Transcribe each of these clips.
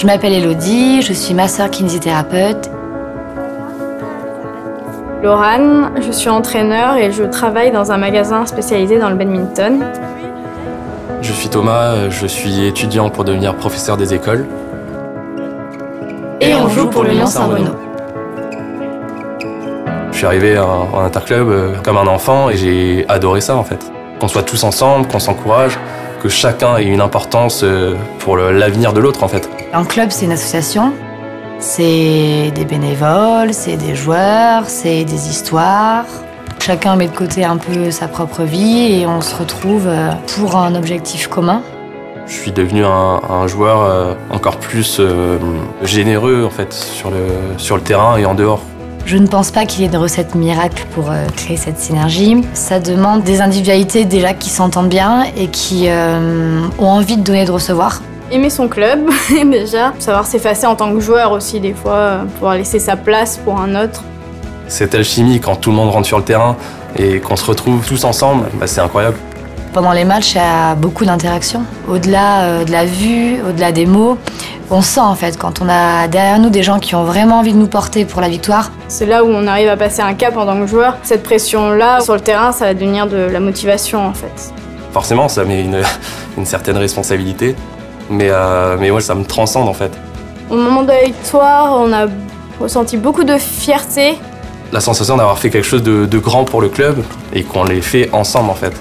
Je m'appelle Elodie, je suis masseur kinésithérapeute. Laurane, je suis entraîneur et je travaille dans un magasin spécialisé dans le badminton. Je suis Thomas, je suis étudiant pour devenir professeur des écoles. Et on joue pour le Lyon Saint-Bruno. Je suis arrivé en interclub comme un enfant et j'ai adoré ça en fait. Qu'on soit tous ensemble, qu'on s'encourage, que chacun ait une importance pour l'avenir de l'autre en fait. Un club, c'est une association. C'est des bénévoles, c'est des joueurs, c'est des histoires. Chacun met de côté un peu sa propre vie et on se retrouve pour un objectif commun. Je suis devenu un joueur encore plus généreux en fait sur le terrain et en dehors. Je ne pense pas qu'il y ait de recette miracle pour créer cette synergie. Ça demande des individualités déjà qui s'entendent bien et qui ont envie de donner et de recevoir. Aimer son club, déjà. Savoir s'effacer en tant que joueur aussi, des fois, pouvoir laisser sa place pour un autre. Cette alchimie, quand tout le monde rentre sur le terrain et qu'on se retrouve tous ensemble, c'est incroyable. Pendant les matchs, il y a beaucoup d'interactions. Au-delà de la vue, au-delà des mots, on sent en fait quand on a derrière nous des gens qui ont vraiment envie de nous porter pour la victoire. C'est là où on arrive à passer un cap en tant que joueur. Cette pression-là, sur le terrain, ça va devenir de la motivation en fait. Forcément, ça met une certaine responsabilité, mais ouais, ça me transcende en fait. Au moment de la victoire, on a ressenti beaucoup de fierté. La sensation d'avoir fait quelque chose de grand pour le club et qu'on l'ait fait ensemble en fait.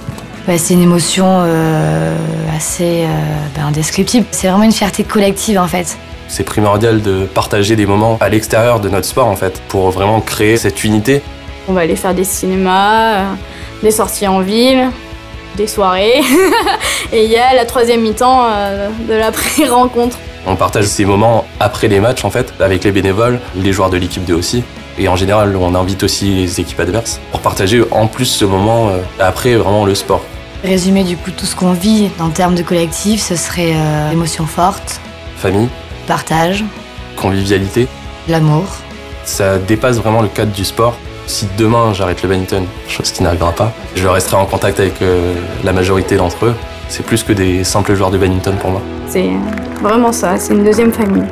C'est une émotion assez indescriptible. C'est vraiment une fierté collective en fait. C'est primordial de partager des moments à l'extérieur de notre sport en fait, pour vraiment créer cette unité. On va aller faire des cinémas, des sorties en ville, des soirées. Et il y a la troisième mi-temps de l'après-rencontre. On partage ces moments après les matchs en fait, avec les bénévoles, les joueurs de l'équipe 2 aussi. Et en général, on invite aussi les équipes adverses pour partager en plus ce moment après vraiment le sport. Résumer du coup tout ce qu'on vit en termes de collectif, ce serait émotions fortes, Famille, partage, convivialité, l'amour. Ça dépasse vraiment le cadre du sport. Si demain j'arrête le badminton, chose qui n'arrivera pas, je resterai en contact avec la majorité d'entre eux. C'est plus que des simples joueurs de badminton pour moi. C'est vraiment ça, c'est une deuxième famille.